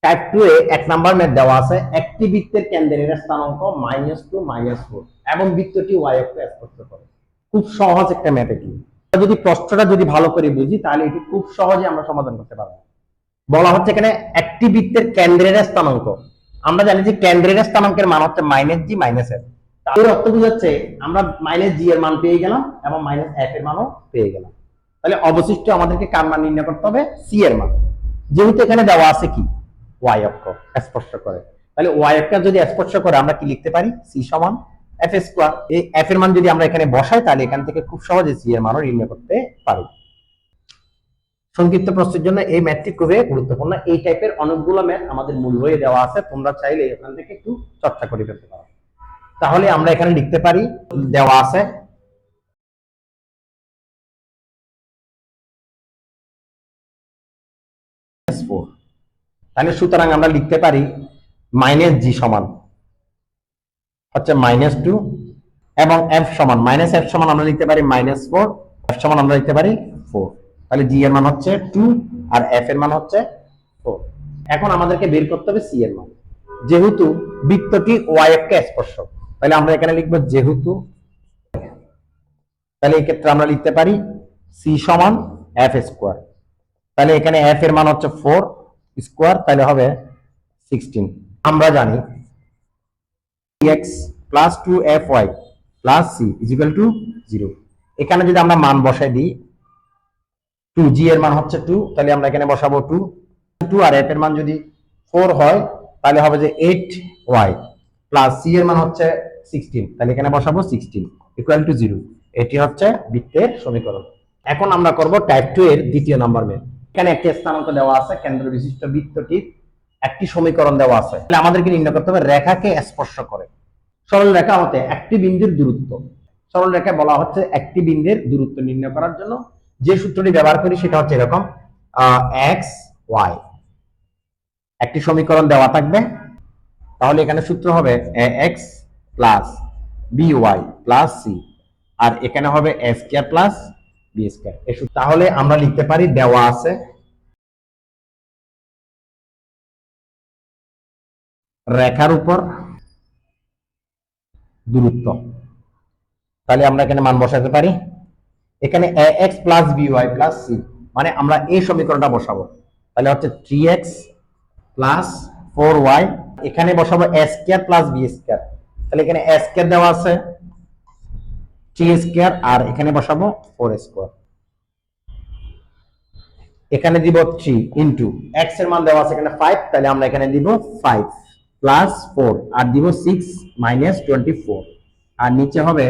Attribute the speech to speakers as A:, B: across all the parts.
A: Type 2 এ 1 number math দেওয়া আছে একটি বৃত্তের কেন্দ্রের স্থানাঙ্ক -2 -4 এবং বৃত্তটি y অক্ষে স্পর্শ করে। খুব সহজ একটা ম্যাথ এটি। যদি প্রশ্নটা যদি ভালো করে বুঝি তাহলে এটি খুব সহজে আমরা সমাধান করতে পারবো। বলা হচ্ছে এখানে একটি বৃত্তের কেন্দ্রের স্থানাঙ্ক, আমরা জানি যে কেন্দ্রের স্থানাঙ্কের মান হচ্ছে -g -f। এর অর্থ বোঝাচ্ছে আমরা -g এর মান পেয়ে গেলাম এবং -f এর মানও পেয়ে গেলাম। তাহলে অবশিষ্ট আমাদেরকে কার মান নির্ণয় করতে হবে? c এর মান। যেহেতু এখানে দেওয়া আছে কি y অক্ষ স্পর্শ করে, তাহলে y অক্ষ যদি স্পর্শ করে আমরা কি লিখতে পারি? c সমান f স্কয়ার। এই f এর মান যদি আমরা এখানে বসাই তাহলে এখান থেকে খুব সহজে c এর মানও নির্ণয় করতে পারি। সংক্ষিপ্ত প্রশ্নের জন্য এই ম্যাথটি খুবই গুরুত্বপূর্ণ। এই টাইপের অনেকগুলো ম্যাথ আমাদের মূল বইয়ে দেওয়া আছে, তোমরা চাইলে এখান থেকে একটু চর্চা করে ফেলতে পারো। তাহলে আমরা এখানে লিখতে পারি, দেওয়া আছে তাহলে সুতরাং আমরা লিখতে পারি -g সমান হচ্ছে -2 এবং f সমান f সমান আমরা লিখতে পারি -4, f সমান আমরা লিখতে পারি 4। তাহলে g এর মান হচ্ছে 2 আর f এর মান হচ্ছে 4। এখন আমাদেরকে বের করতে হবে c এর মান। যেহেতু বৃত্তটি y অক্ষে স্পর্শক, তাহলে আমরা এখানে লিখব যেহেতু, তাহলে এই ক্ষেত্রে আমরা লিখতে পারি c সমান f স্কয়ার। তাহলে এখানে f এর মান হচ্ছে 4 স্কয়ার, তাহলে হবে 16। আমরা জানি x plus 2fy plus c equal to 0। এখানে যদি আমরা মান বসাই দিই, 2g এর মান হচ্ছে 2, তাহলে আমরা এখানে বসাবো 2 আর f এর মান যদি 4 হয় তাহলে হবে যে 8y প্লাস c এর মান হচ্ছে 16, তাহলে এখানে বসাবো 16 ইকুয়াল টু 0। এটি হচ্ছে বৃত্তের সমীকরণ। এখন আমরা করব টাইপ 2 এর দ্বিতীয় নাম্বার ম্যাথ। এখানে একটি স্থানাঙ্ক দেওয়া আছে, কেন্দ্র বিশিষ্ট বৃত্তটির একটি সমীকরণ দেওয়া আছে। তাহলে আমাদেরকে নির্ণয় করতে হবে রেখাকে স্পর্শ করে সরল রেখা হতে একটি বিন্দুর দূরত্ব। সরল রেখা বলা হচ্ছে একটি বিন্দুর দূরত্ব নির্ণয় করার জন্য যে সূত্রটি ব্যবহার করি সেটা হচ্ছে এরকম, x y। একটি সমীকরণ দেওয়া থাকবে, তাহলে এখানে সূত্র হবে ax plus by plus c, আর এখানে হবে a square plus b square. তাহলে আমরা লিখতে পারি দেওয়া আছে রেখার উপর দূরত্ব। তাহলে আমরা এখানে মান বসাতে পারি, এখানে ax plus by plus c, মানে আমরা এই সমীকরণটা বসাবো। তাহলে হচ্ছে 3x প্লাস 4y, এখানে বসাবো a square plus b square. তাহলে এখানে a স্কয়ার দেওয়া আছে 3 স্কয়ার, আর এখানে বসাবো 4 স্কয়ার। এখানে দিব 3 ইনটু x এর মান দেওয়া আছে এখানে 5, তাহলে আমরা এখানে দিব 5 প্লাস 4 আর দিব 6 মাইনাস 24, আর নিচে হবে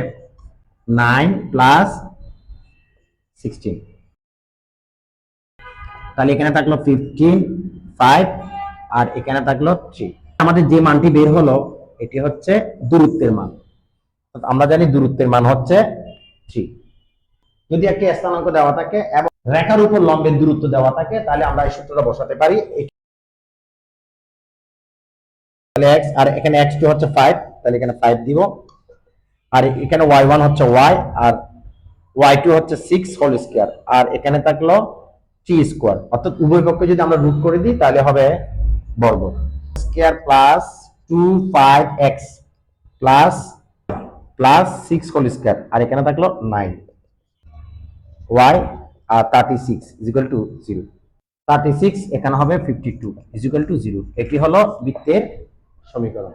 A: 9 প্লাস 16। তাহলে এখানে থাকলো 15 5 আর এখানে থাকলো 3। আমাদের যে মানটি বের হলো এটি হচ্ছে দূরত্বের মান। আমরা জানি দূরত্বের মান হচ্ছে 3। যদি একটি স্থানাঙ্ক দেওয়া থাকে এবং রেখার উপর লম্বের দূরত্ব দেওয়া থাকে তাহলে আমরা এই সূত্রটা বসাতে পারি। তাহলে x আর এখানে x2 হচ্ছে 5, তাহলে এখানে 5 দিব, আর এখানে y1 হচ্ছে y আর y2 হচ্ছে 6 হোল স্কয়ার, আর এখানে থাকলো 3 স্কয়ার। অর্থাৎ উভয় পক্ষে যদি আমরা রুট করে দিই তাহলে হবে বর্গ square plus 25x plus plus 6 whole square, আর এখানে থাকলো 9 y আর 36 ইকুয়াল টু 0। 36 এখানে হবে 52 ইকুয়াল টু 0। এটি হলো বৃত্তের সমীকরণ।